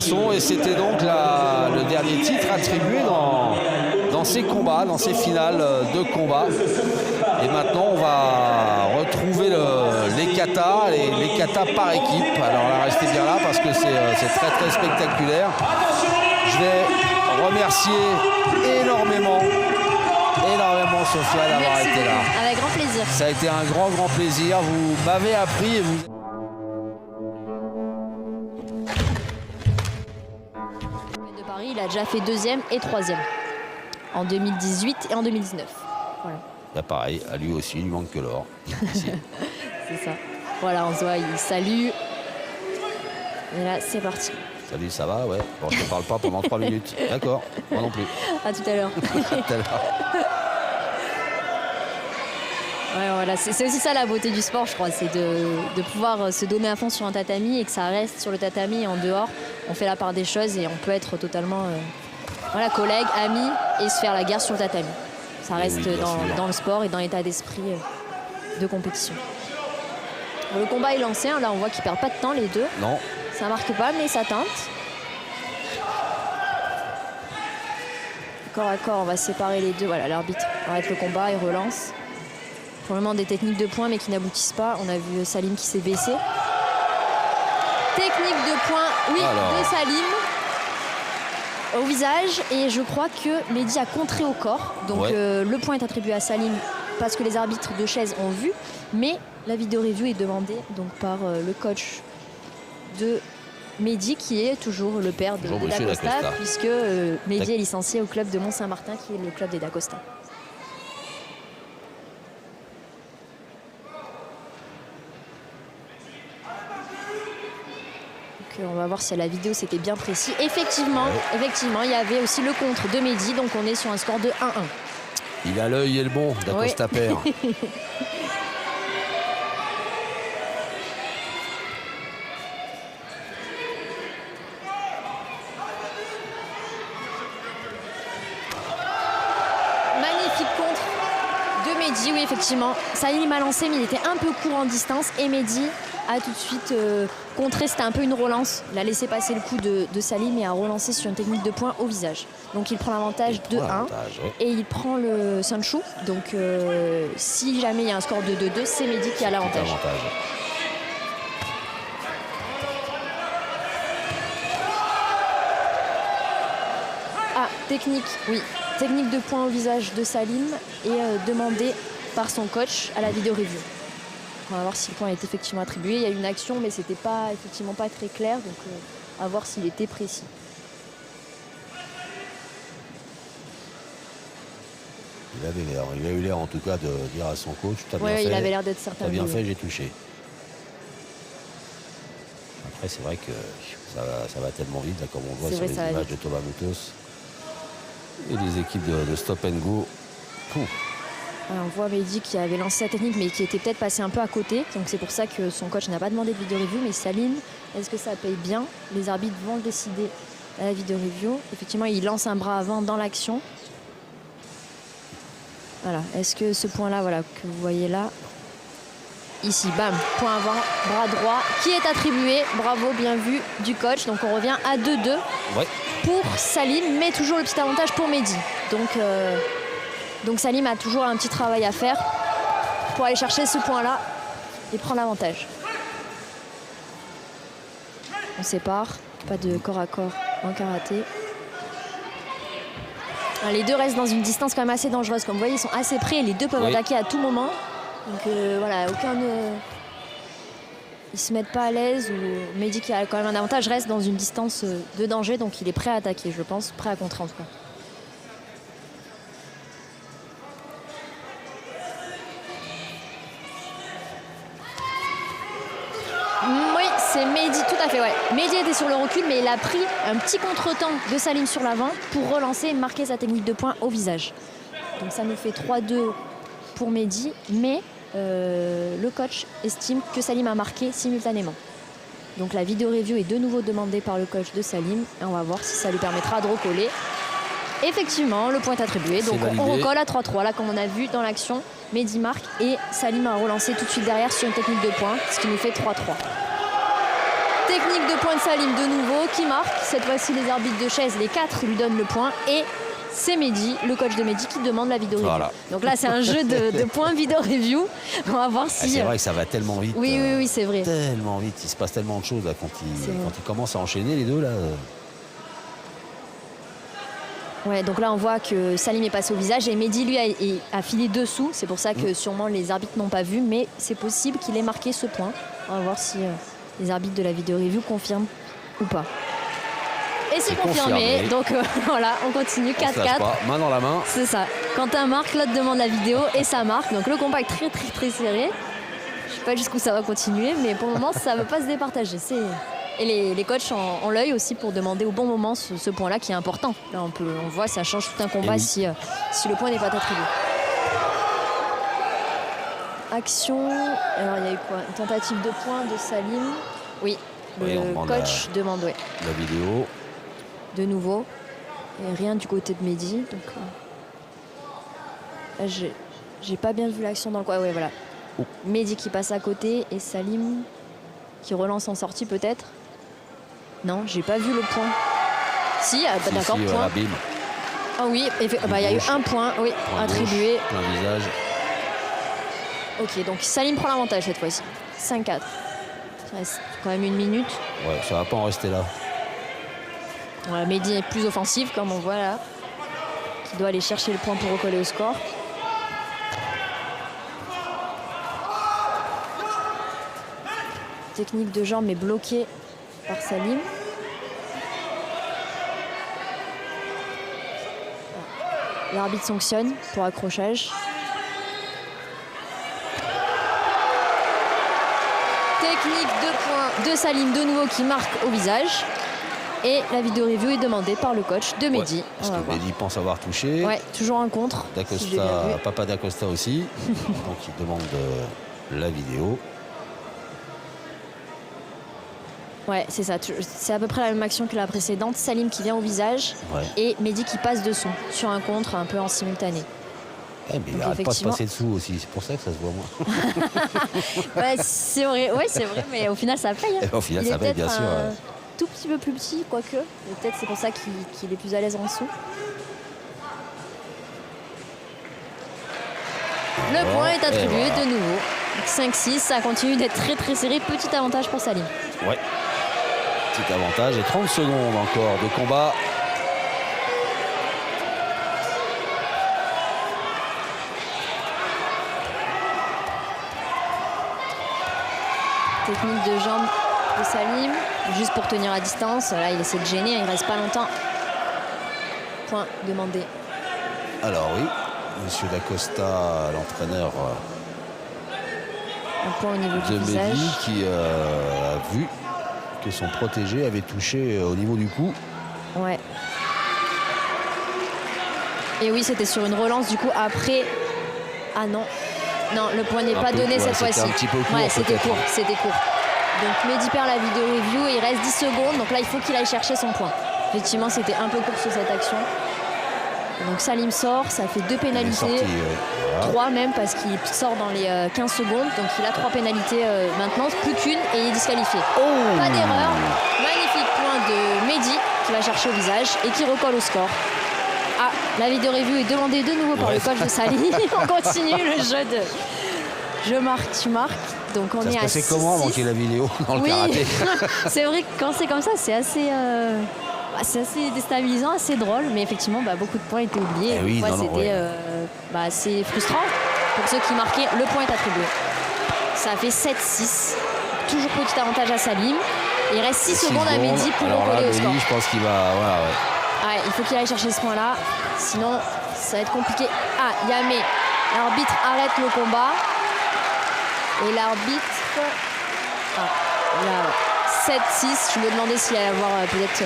garçons, et c'était donc le dernier titre attribué dans ces combats, dans ces finales de combat. Et maintenant on va retrouver les katas, les katas par équipe. Alors là, restez bien là parce que c'est très très spectaculaire. Je vais remercier énormément Sophia d'avoir été là. Avec grand plaisir. Ça a été un grand plaisir. Vous m'avez appris et vous... De Paris, il a déjà fait 2e et 3e en 2018 et en 2019. Voilà. Là, pareil, à lui aussi, il lui manque que l'or. C'est ça. Voilà, on se voit, il salue. Et là, c'est parti. Salut, ça va? Ouais. Bon, je ne te parle pas pendant 3 minutes. D'accord, moi non plus. À tout à l'heure. À tout à l'heure. Ouais, voilà. C'est aussi ça la beauté du sport, je crois, c'est de pouvoir se donner à fond sur un tatami et que ça reste sur le tatami et en dehors. On fait la part des choses et on peut être totalement collègues, amis et se faire la guerre sur le tatami. Ça reste oui, dans le sport et dans l'état d'esprit de compétition. Bon, le combat est lancé, hein. Là on voit qu'ils ne perdent pas de temps les deux. Non. Ça marque pas, mais ça tente. Corps à corps, on va séparer les deux. Voilà, l'arbitre arrête le combat et relance. Pour le moment, des techniques de poing, mais qui n'aboutissent pas. On a vu Salim qui s'est baissé. Technique de poing, oui, de Salim au visage. Et je crois que Mehdi a contré au corps. Donc le point est attribué à Salim parce que les arbitres de chaise ont vu. Mais la vidéo review est demandée donc, par le coach de Mehdi, qui est toujours le père de D'Acosta, puisque Mehdi est licencié au club de Mont-Saint-Martin, qui est le club des D'Acosta. On va voir si la vidéo c'était bien précis. Effectivement, il y avait aussi le contre de Mehdi, donc on est sur un score de 1-1. Il a l'œil et le bon, D'Acosta perd. Magnifique contre de Mehdi, oui effectivement. Salim a lancé, mais il était un peu court en distance et Mehdi a tout de suite contré, c'était un peu une relance. Il a laissé passer le coup de Salim et a relancé sur une technique de poing au visage. Donc il prend l'avantage de 1 et il prend le Sanchu. Donc si jamais il y a un score de 2-2, c'est Mehdi qui a l'avantage. Ah, technique, oui. Technique de poing au visage de Salim et demandée par son coach à la vidéo review. On va voir si le point est effectivement attribué. Il y a eu une action, mais c'était pas effectivement pas très clair, donc à voir s'il était précis. Il a eu l'air en tout cas de dire à son coach, t'as bien fait. Il avait l'air d'être certain. T'as bien fait, j'ai touché. Après, c'est vrai que ça va tellement vite, là, comme on voit sur les images de Thomas Moutos et les équipes de Stop and Go. Alors, on voit Mehdi qui avait lancé sa technique mais qui était peut-être passé un peu à côté. Donc c'est pour ça que son coach n'a pas demandé de vidéo review. Mais Salim, est-ce que ça paye bien? Les arbitres vont le décider à la vidéo review. Effectivement, il lance un bras avant dans l'action. Voilà. Est-ce que ce point-là, voilà, que vous voyez là, ici, bam, point avant, bras droit, qui est attribué. Bravo, bien vu du coach. Donc on revient à 2-2 pour Salim, mais toujours le petit avantage pour Mehdi. Donc Salim a toujours un petit travail à faire pour aller chercher ce point-là et prendre l'avantage. On sépare, pas de corps à corps en karaté. Les deux restent dans une distance quand même assez dangereuse. Comme vous voyez, ils sont assez près et les deux peuvent attaquer à tout moment. Donc voilà, ils se mettent pas à l'aise. Mehdi, qui a quand même un avantage, reste dans une distance de danger, donc il est prêt à attaquer, je pense, prêt à contrer en tout cas. Oui, c'est Mehdi, tout à fait, ouais. Mehdi était sur le recul, mais il a pris un petit contretemps de Salim sur l'avant pour relancer et marquer sa technique de poing au visage. Donc ça nous fait 3-2 pour Mehdi, mais le coach estime que Salim a marqué simultanément. Donc la vidéo review est de nouveau demandée par le coach de Salim et on va voir si ça lui permettra de recoller. Effectivement, le point est attribué, donc on recolle à 3-3. Là, comme on a vu dans l'action, Mehdi marque et Salim a relancé tout de suite derrière sur une technique de poing, ce qui nous fait 3-3. Technique de point de Salim de nouveau qui marque. Cette fois-ci, les arbitres de chaise, les 4 lui donnent le point. Et c'est Mehdi, le coach de Mehdi, qui demande la vidéo review. Voilà. Donc là, c'est un jeu de points vidéo review. On va voir si... C'est vrai que ça va tellement vite. Oui, c'est vrai. Tellement vite. Il se passe tellement de choses là, quand ils commencent à enchaîner les deux. Là. Ouais, donc là, on voit que Salim est passé au visage et Mehdi, lui, a filé dessous. C'est pour ça que sûrement les arbitres n'ont pas vu, mais c'est possible qu'il ait marqué ce point. On va voir si les arbitres de la vidéo review confirment ou pas. Et c'est confirmé. Donc voilà, on continue 4-4. Main dans la main. C'est ça. Quentin marque, l'autre demande la vidéo et ça marque. Donc le combat est très serré. Je sais pas jusqu'où ça va continuer, mais pour le moment, ça ne veut pas se départager. Et les coachs ont l'œil aussi pour demander au bon moment ce point-là qui est important. Là, on voit, ça change tout un combat si le point n'est pas attribué. Action. Alors, il y a eu quoi? Une tentative de point de Salim. Oui, le coach demande la vidéo. De nouveau. Et rien du côté de Mehdi. Donc, là, j'ai pas bien vu l'action dans le coin. Ouais, voilà. Mehdi qui passe à côté et Salim qui relance en sortie peut-être. Non, j'ai pas vu le point. Si, d'accord, point. Ah oui, il y a eu un point, oui, attribué. Plein visage. Ok, donc Salim prend l'avantage cette fois-ci. 5-4. Il reste quand même 1 minute. Ouais, ça va pas en rester là. Ouais, Mehdi est plus offensif, comme on voit là. Qui doit aller chercher le point pour recoller au score. Technique de jambe mais bloquée par Salim. L'arbitre sanctionne pour accrochage. Technique de point de Salim de nouveau qui marque au visage. Et la vidéo review est demandée par le coach de Mehdi. Parce que Mehdi pense avoir touché. Ouais, toujours un contre. Papa d'Acosta aussi. Donc il demande la vidéo. Ouais, c'est ça. C'est à peu près la même action que la précédente. Salim qui vient au visage et Mehdi qui passe dessous sur un contre un peu en simultané. Mais il n'arrête pas de passer dessous aussi. C'est pour ça que ça se voit moins. C'est vrai, mais au final ça paye. Au final ça paye, bien sûr. Tout petit peu plus petit, quoique. Peut-être c'est pour ça qu'il est plus à l'aise en dessous. Le point est attribué de nouveau. 5-6, ça continue d'être très serré. Petit avantage pour Salim. Ouais. Petit avantage et 30 secondes encore de combat. Technique de jambe de Salim, juste pour tenir à distance. Là, il essaie de gêner, il reste pas longtemps. Point demandé. Alors oui, Monsieur D'Acosta, l'entraîneur un point au niveau de du visage. Mehdi qui a vu que son protégé avait touché au niveau du cou. Ouais. Et oui, c'était sur une relance du coup après. Ah non. Non, le point n'est pas donné cette fois-ci. C'était un petit peu court. Ouais, c'était court. Donc Mehdi perd la vidéo review et il reste 10 secondes. Donc là, il faut qu'il aille chercher son point. Effectivement, c'était un peu court sur cette action. Donc Salim sort, ça fait 2 pénalités. 3 même parce qu'il sort dans les 15 secondes. Donc il a 3 pénalités maintenant, plus qu'une et il est disqualifié. Pas d'erreur. Magnifique point de Mehdi qui va chercher au visage et qui recolle au score. Ah, la vidéo review est demandée de nouveau par le coach de Salim. On continue le jeu de je marque, tu marques. Donc on est à 6-6. C'est comment manquer la vidéo dans le karaté? C'est vrai que quand c'est comme ça, c'est assez déstabilisant, assez drôle. Mais effectivement, beaucoup de points étaient oubliés. C'était assez frustrant pour ceux qui marquaient. Le point est attribué. Ça fait 7-6. Toujours petit avantage à Salim. Il reste 6 secondes à Mehdi pour recoller au score. Je pense qu'il va... Ouais, il faut qu'il aille chercher ce point-là. Sinon, ça va être compliqué. Ah, Yamé. L'arbitre arrête le combat. Et l'arbitre... Ah, là, 7-6. Je me demandais s'il allait y avoir peut-être...